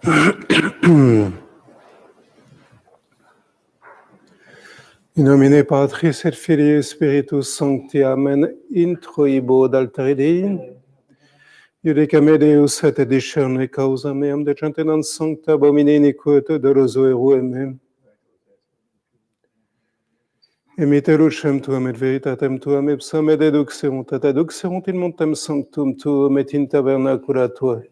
In nomine Patris et Filii Spiritus Sancti, Amen. Introibo d'altare Dei, iudicame Deus et discerne causa meam, decente non sancta abomine iniquite doloso eruem. Emite lucem tuam et veritatem tuam, ipsam et deduxerunt in montem sanctum tuum et in tabernacula tua.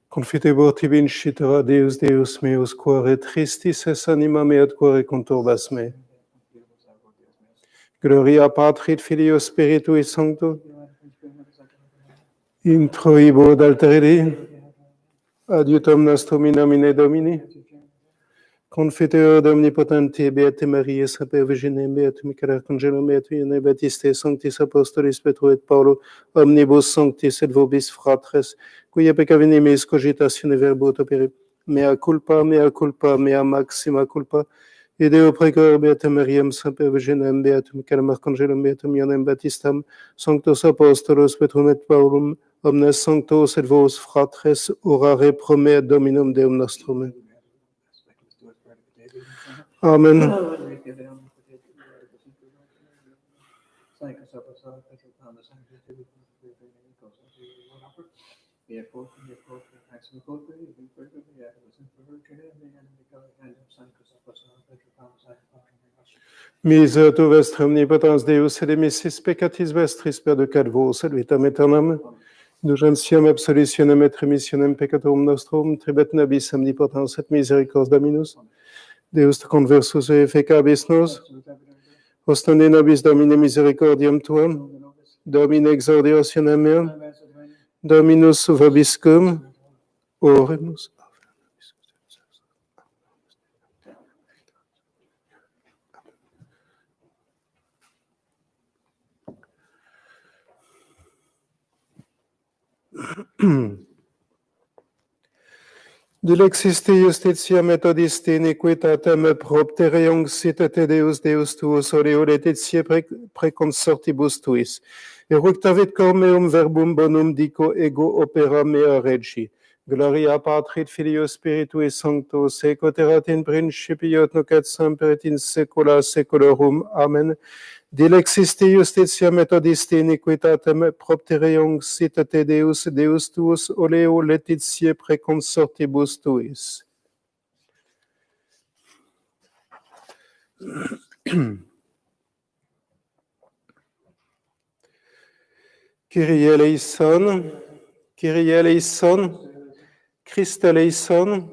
Confitebor tibi incitera Deus, Deus meus, quare tristis es anima mea et quare conturbas me. Gloria Patri et Filio Spiritui Sancto, introibo d'altere Dei, adiutum nostrum in nomine Domini, confiteor omnipotenti, beate Mariae, saper Virgine, beatum Michael Arcangelo, beatum Ioanne Baptiste, sanctis apostolis Petro et Paulo, omnibus sanctis et vobis fratres, quia peccavinimis cogitatione verbo opere, mea culpa, mea maxima culpa, Ideo precor beatam Mariam, saper Virginem, beatum Michaelem Arcangelum, beatum Ioannem Baptistam, sanctos apostolos Petrum et Paulum, omnes sanctos et vos fratres, orare pro me Dominum Deum nostrum. Amen. Miser tu vestre omnipotens Deus et demissis peccatis vestris perducat vos et vitam aeternam. Indulgentiam absolutionem et remissionem peccatorum nostrum, tribet nobis omnipotens et misericordias Dominus. Deus te conversus et effecabis nos. Ostende nobis Domine misericordiam tuam. Domine exordiationem meam. Dominus vobiscum. Oremus. Dilexiste justitia methodiste iniquitatem proptere sit et Deus Deus tuus oreo laetitia preconsortibus tuis. Eructavit cor meum verbum bonum dico ego opera mea regi. Gloria Patri et Filio Spiritui Sancto, sequat erat in principio et nunc et semper et in saecula saeculorum. Amen. Dilexiste justitia methodiste iniquitatem proptere sit et Deus Deus tuus oleo laetitia preconsortibus tuis. Kyrie eleison, Kyrie eleison, Christe eleison,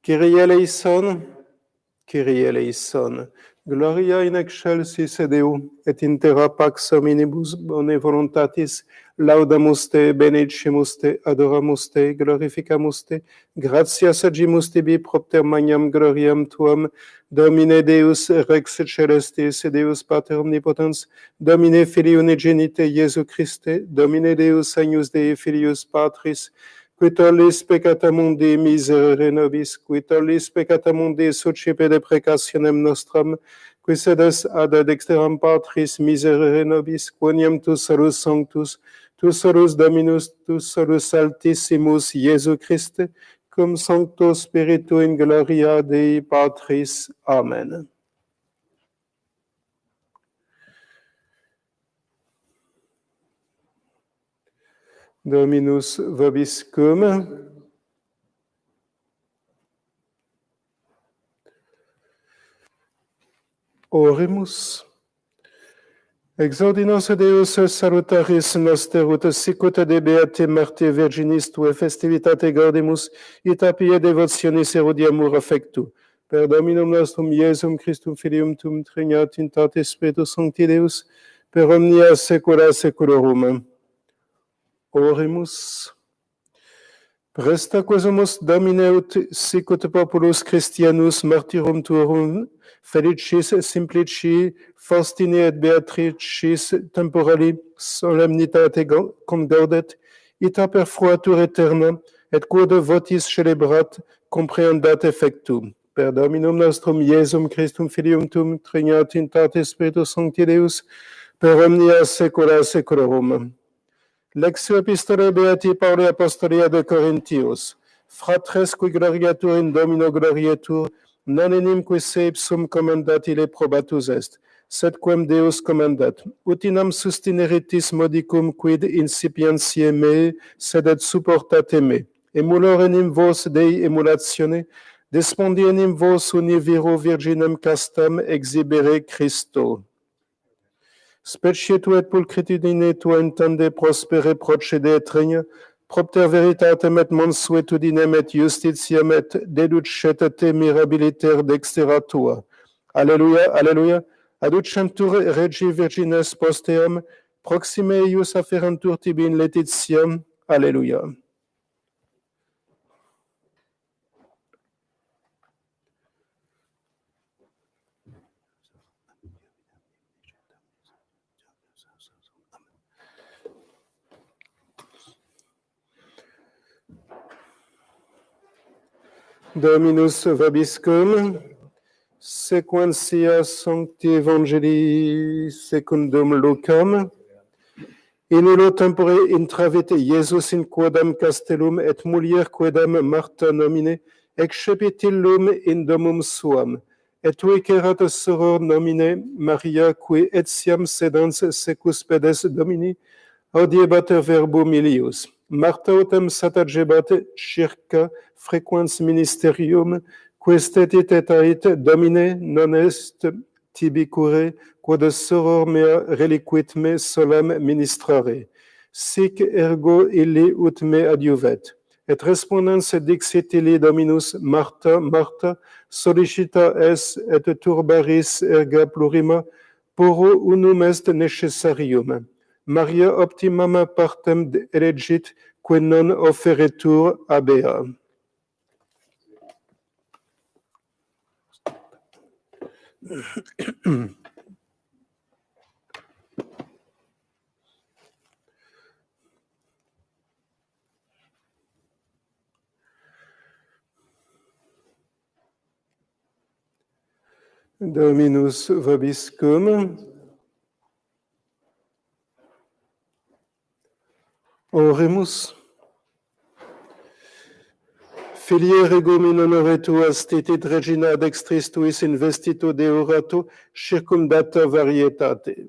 Kyrie eleison, Kyrie eleison. Gloria in excelsis Deo, et in terra pax hominibus bone voluntatis, laudamus te, benedicimus te, adoramus te, glorificamus te, gratias agimus tibi propter magnam gloriam tuam, Domine Deus Rex Celestis, Deus Pater Omnipotens, Domine Filii Unigenite Iesu Christe, Domine Deus Agnus Dei Filius Patris, qui tollis peccata mundi miserere nobis, qui tollis peccata mundi succipe deprecationem nostram, qui sedes ad dexteram Patris miserere nobis, quoniam tu salus sanctus, tu salus Dominus, tu salus Altissimus Iesu Christe, cum Sancto Spiritu in gloria Dei Patris. Amen. Dominus vobiscum. Oremus. Exordinos Deus salutaris noster ut sicut de beate Marti Virginis tue festivitate gaudimus, et apie devotionis erodiamur affectu. Per Dominum nostrum Iesum Christum Filium tum trignat in tate Spiritus Sancti Deus, per omnia saecula saeculorum. Oremus. Presta quesumus Domine ut sicut populus Christianus martyrum tuorum felicis simplici Faustini et Beatricis temporali solemnitate congaudet, ita per fruatur aeterna et quod votis celebrat comprehendat effectum. Per Dominum nostrum Iesum Christum Filium tum trignat in tate Spiritus Sancti Deus, per omnia saecula saeculorum. Lectio Epistolae Beati Pauli Apostolia de Corinthius. fratres qui gloriatur in Domino glorietur, non enim qui se ipsum commandat ille probatus est, sed quem Deus commandat. Ut inam sustineritis modicum quid incipientiae me, sed et supportate me. Emulor enim vos Dei emulatione, despondi enim vos uni viro virginem castam exhibere Christo. Specie tu et pulchritudine tua intende prospere procede et regna, propter veritatem et mansuetudinem et justitiam et deducet te mirabiliter dextera tua. Alleluia, alleluia. Aducentur regi virgines posteam, proxime eius afferentur tibi in laetitiam. Alleluia. Dominus vobiscum, sequentia sancti evangelii secundum Lucam, in illo tempore intravit Iesus in quodam castellum et mulier quodam Marta nomine, excepit illum in domum suam, et uicerat soror nomine Maria, qui etiam sedans secus pedes Domini, audiebat verbum illius. Marta autem satagebat circa frequens ministerium, questetit et ait, Domine, non est tibi cure, quod soror mea reliquit me solam ministrare. Sic ergo illi ut me adiuvet. Et respondens dixit illi Dominus, Marta, Marta, sollicita es et turbaris erga plurima, porro unum est necessarium. Maria optimam partem elegit, que non offeretur habea. Dominus vobiscum. Oremus. Filiere regum in honore tuas titit regina dextris tuis investito deorato circumdata varietate.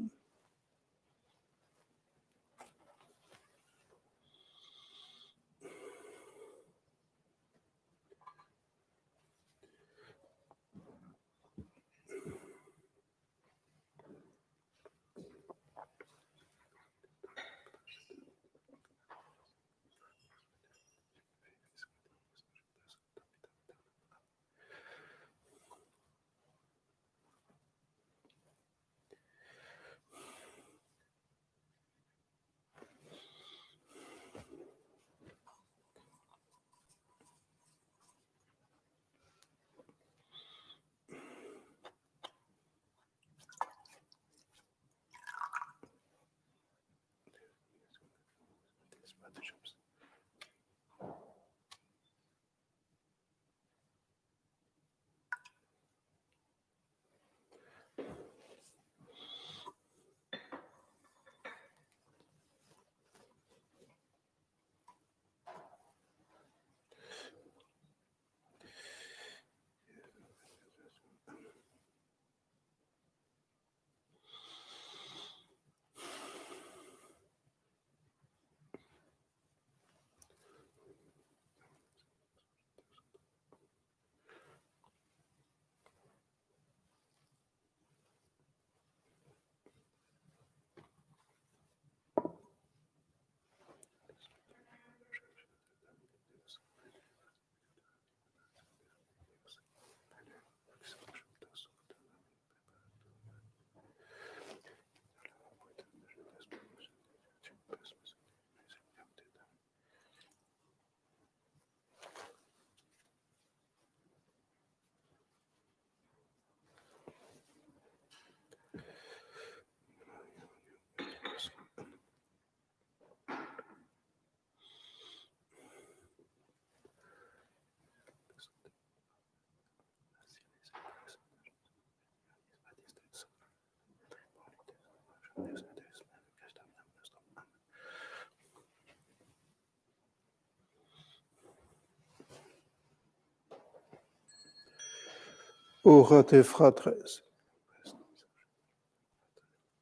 ora te fratres,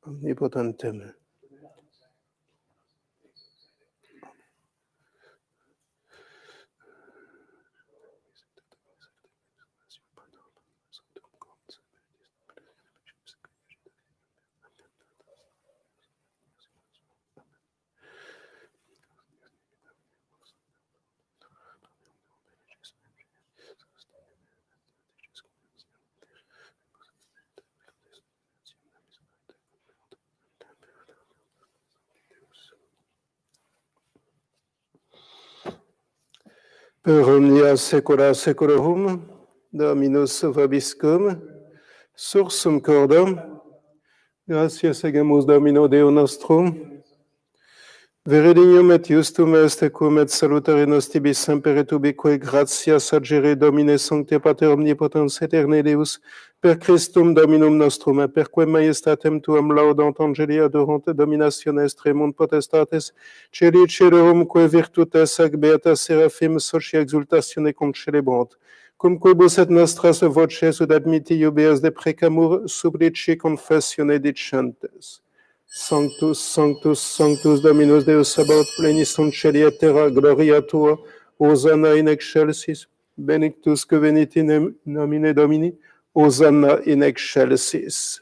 omnipotentem. Per omnia saecula saeculorum, Dominus vobiscum, sursum cordam, gratias agemus Domino Deo nostrum, Veredignum et justum est cum et salutare nostibus semper et ubique gratias agere Domine Sancte Pater Omnipotens Aeterne Deus, per Christum Dominum nostrum, et perque majestatem tuam laudant angeli adorant dominationes tremunt potestates, celi celorum que virtutes ac beata seraphim socia exultatione concelebrant, cum quibus et nostras voces ut admitti iubeas de precamur supplici confessione dicentes. Sanctus, Sanctus, Sanctus Dominus Deus Sabaoth, pleni sunt celi et terra, gloria Tua, Hosanna in excelsis, benedictus que venit in nomine Domini, Hosanna in excelsis.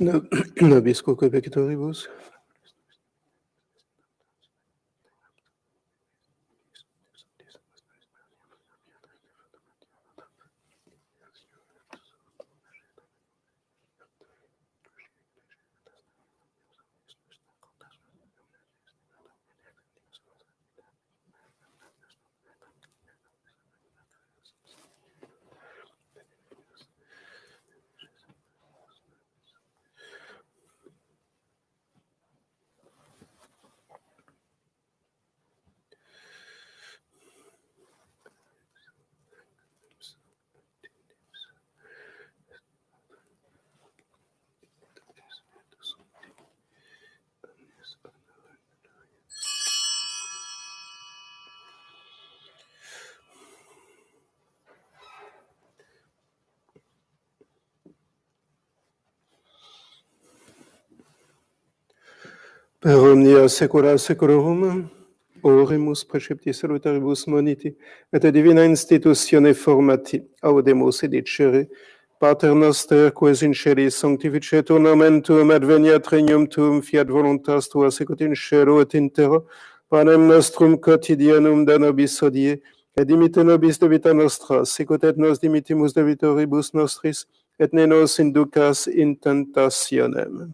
Nobis quoque peccatoribus. Per omnia saecula saeculorum, oremus precepti salutaribus moniti, et divina institutione formati, audemus edicere, Pater noster, qui es in celis, sanctificetur nomen tuum, adveniat regnum tuum, fiat voluntas tua secut in cielo et in terra, panem nostrum quotidianum da nobis hodie, et dimitte nobis debita nostra, secut et nos dimittimus debitoribus nostris, et ne nos inducas in tentationem.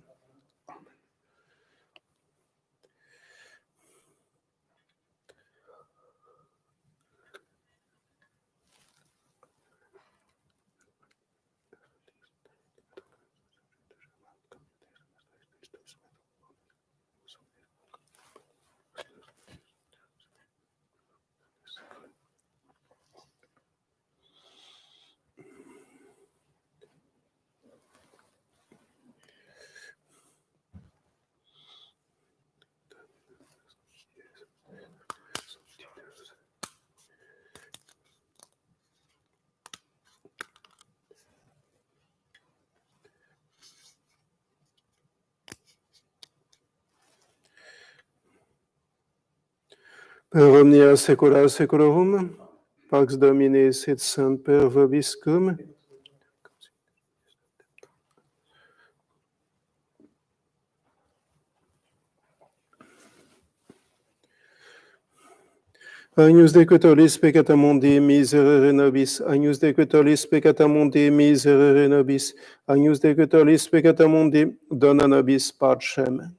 Per omnia saecula saeculorum, Pax Domini sit semper vobiscum. Agnus Dei que tollis peccata mundi, miserere nobis. Agnus Dei que tollis peccata mundi, miserere nobis. Agnus Dei que tollis peccata mundi, dona nobis pacem.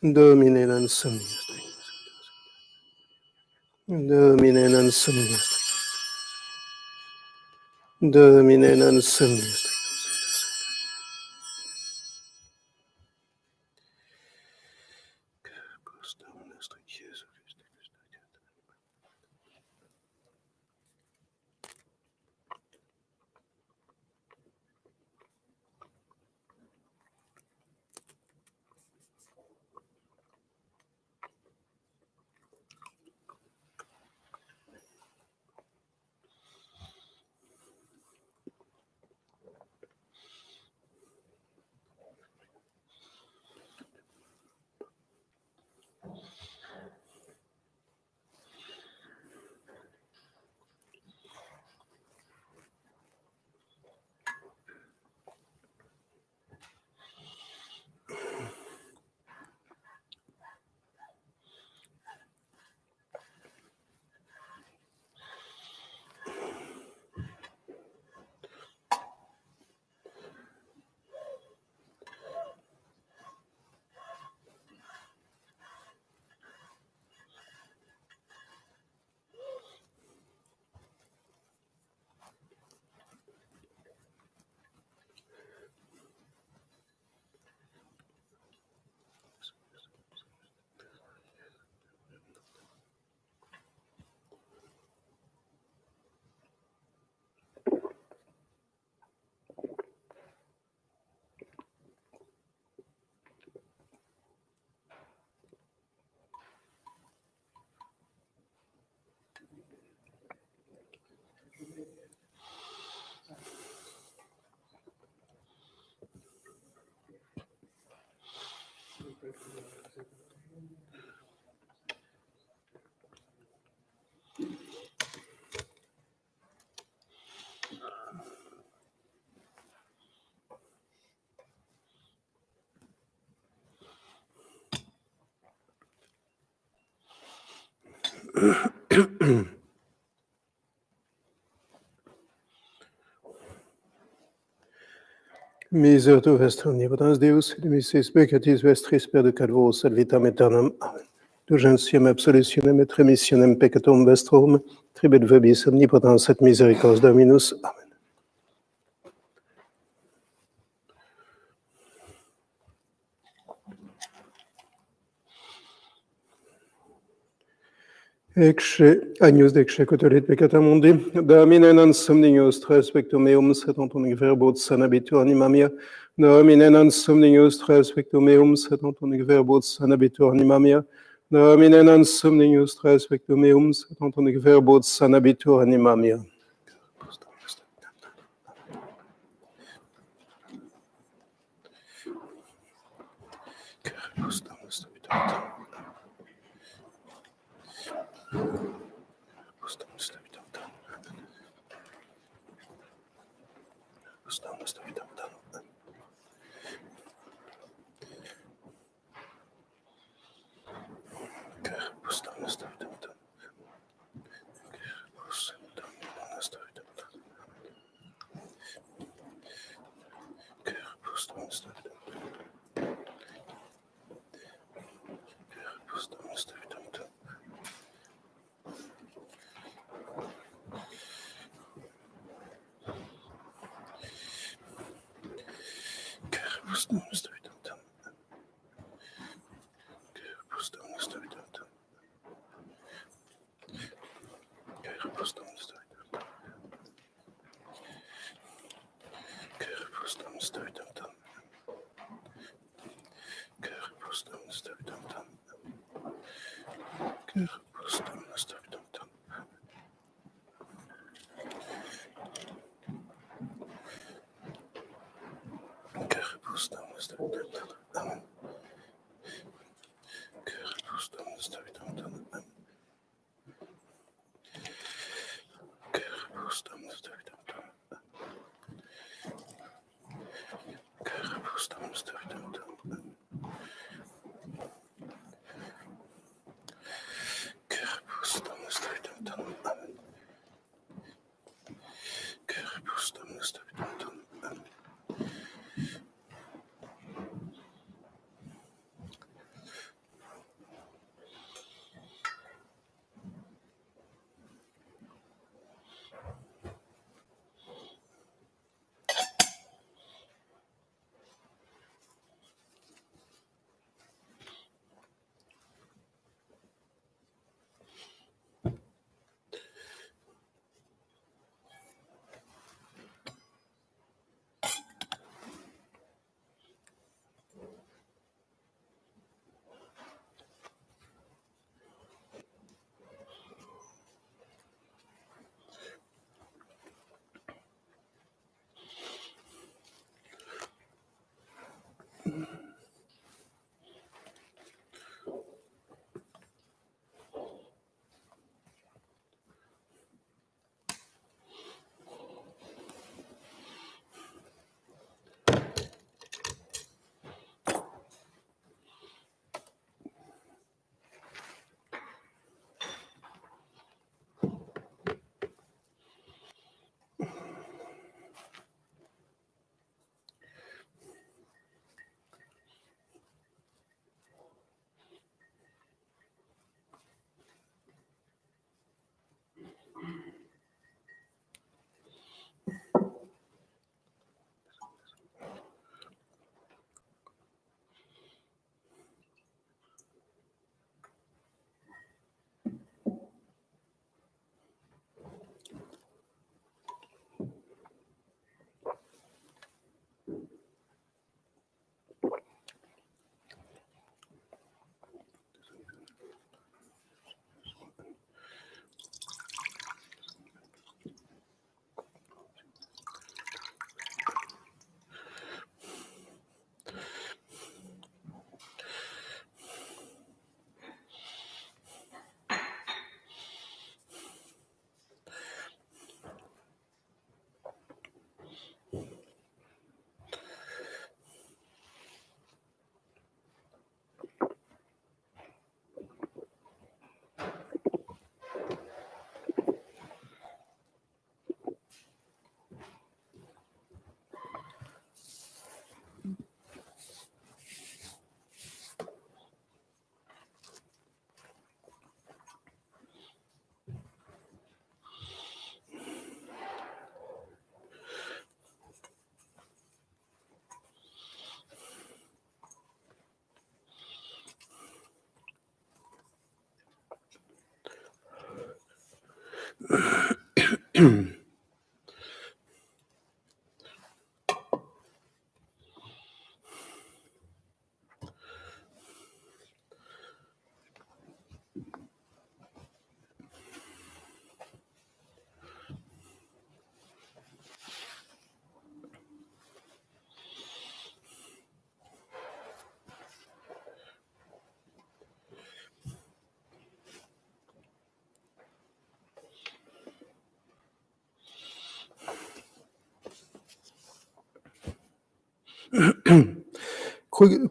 Domine non sum. Domine non sum. Domine non sum. Miser tu est omnipotens Deus, et missis peccatis vestris perducat vos ad vitam aeternam. Amen. Urgentiam absolutionem et remissionem peccatum vestrum, tribet vobis omnipotens et misericors Dominus. Amen. Ecce, agnus dexce cotolit peccata mundi, Domine non somnius spectum meum, sed ontum verbot sanabitur anima mea. Domine non somnius spectum meum, sed ontum verbot sanabitur anima mea. Domine non somnius spectum meum, sed ontum verbot sanabitur anima mea.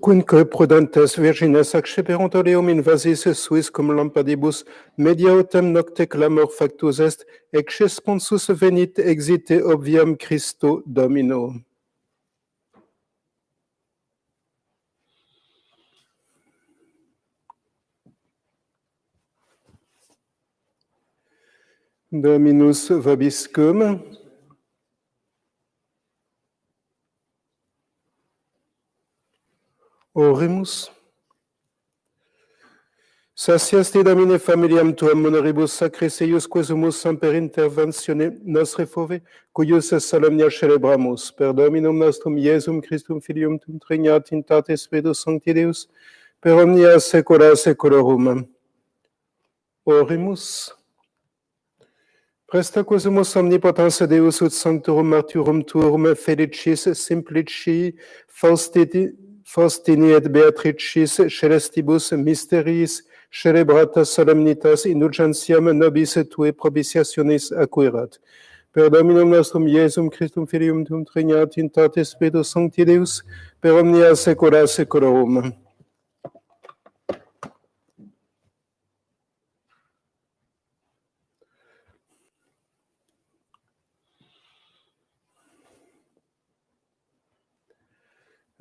Quinque prudentes virgines acceperunt eum invasis suis cum lampadibus, media autem nocte clamor factus est, ecce sponsus venit exite obviam Christo Domino. Dominus vobiscum. Oremus. Saciasti Domine familiam tuam honoribus sacris eius quesumus semper interventione nostre fove, cuius solemnia celebramus, per Dominum nostrum Iesum Christum Filium tum trignat in tate Spiritus Sancti Deus, per omnia saecula saeculorum. Oremus. Presta quesumus omnipotens Deus ut sanctorum martyrum tuorum felicis simplici Faustini et Beatricis celestibus mysteriis celebrata solemnitas indulgentiam nobis tue propitiationis acquirat. Per Dominum nostrum Iesum Christum Filium tum trignat in tate Spiritus Sancti Deus, per omnia saecula saeculorum.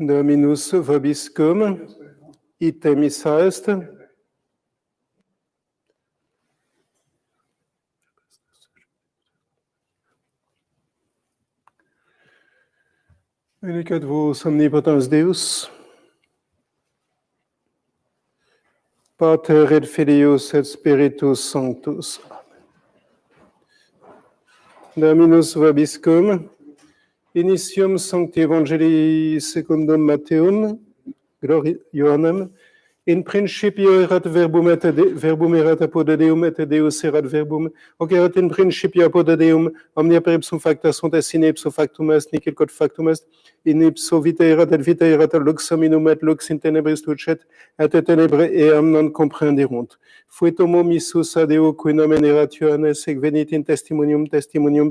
Dominus vobiscum, ite missa est. Benedicat vos omnipotens Deus, Pater et Filius et Spiritus Sanctus. Dominus vobiscum, initium Sancti Evangelii secundum Matteum, Gloria Ioannem, in principio erat verbum et verbum erat apud Deum et Deus erat verbum, hoc erat in principio apud Deum, omnia per ipsum facta sunt et sine ipso factum est, nihil quod factum est, in ipso vita erat lux hominum et lux in tenebris tucet, et tenebrae eam non comprenderunt. Fuit homo missus ad Deo qui nomen erat Ioannes, ec venit in testimonium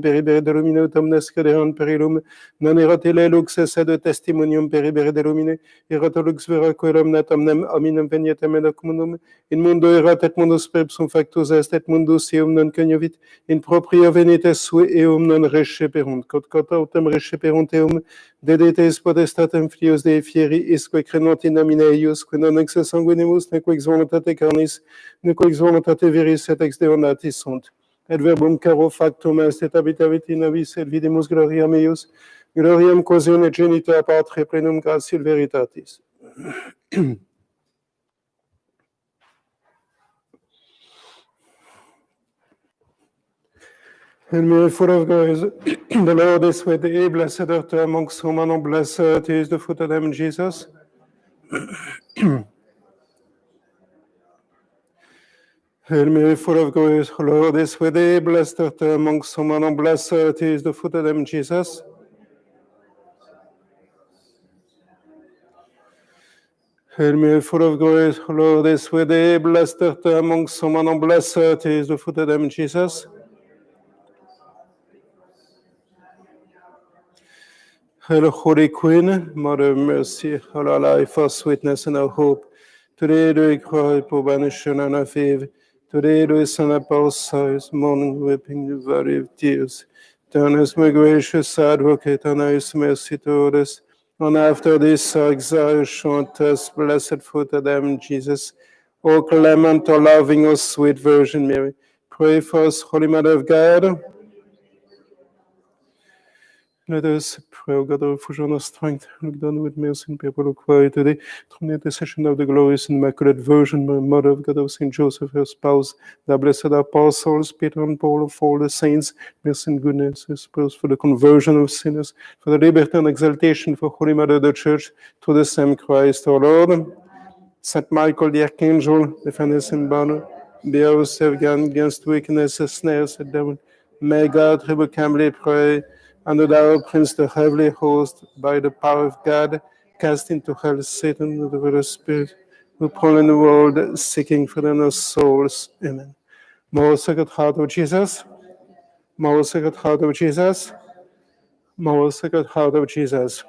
peribere de lumine, ut omnes crederant per illum, non erat ille lux sed testimonium peribere de lumine, erat lux vera coelum nat omnem hominem veniet emendac mundum, in mundo erat et mundus per ipsum factus est, et mundus eum non cognovit, in propria venites sue eum non receperunt, quod autem receperunt eum, dedetes potestatem filios Dei fieri, isque crenant in nomine eius, qui non ex sanguinimus, neque ex voluntate carnis, neque ex voluntate viris, et ex Deo nati sunt. Et verbum caro factum est, et habitavit in nobis, et videmus gloriam eius, gloriam quasi unigenita Patre plenum gratiae veritatis. And me full of grace, the Lord is with thee, blessed art thou amongst women, and blessed is the fruit of thy womb, Jesus. And me full of grace, the Lord is with thee, blessed art thou amongst women, and blessed is the fruit of thy womb, Jesus. And me full of grace, the Lord is with thee, blessed art thou amongst women, and blessed is the fruit of thy womb, Jesus. Hail, Holy Queen, Mother of Mercy, all our life, our sweetness, and our hope. Today do we cry, pour banishing and of Eve. Today do we send up our sighs, mourning, weeping the valley of tears. Turn us, my gracious advocate, and have mercy toward us. And after this our exile, show unto us blessed fruit of them, Jesus. O clement, O loving, O sweet Virgin Mary, pray for us, Holy Mother of God. Let us pray, O God, of fusion of strength, look down with mercy and people who cry today, through the intercession of the glorious and immaculate Virgin, Mother of God, of Saint Joseph, her spouse, the blessed apostles, Peter and Paul, of all the saints, mercy and goodness, I suppose, for the conversion of sinners, for the liberty and exaltation, for Holy Mother of the Church, through the same Christ, our Lord. Saint Michael the Archangel, defend us in battle, be our savior against wickedness, snares, and devil. May God irrevocably pray, and thou, Prince, the heavenly host, by the power of God, cast into hell Satan with the very spirit, who prowl in the world, seeking for their souls. Amen. Most Sacred Heart of Jesus, Most Sacred Heart of Jesus, Most Sacred Heart of Jesus.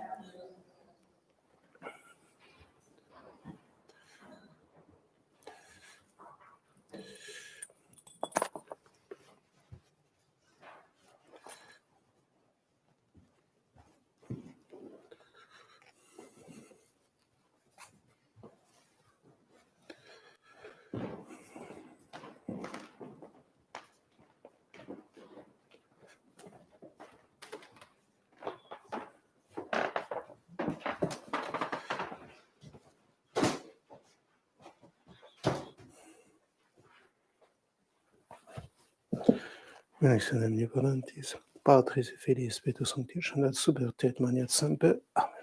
Benedictum omnipotentis, Patris et Filii Spiritus Sancti, et super et maniat semper. Amen.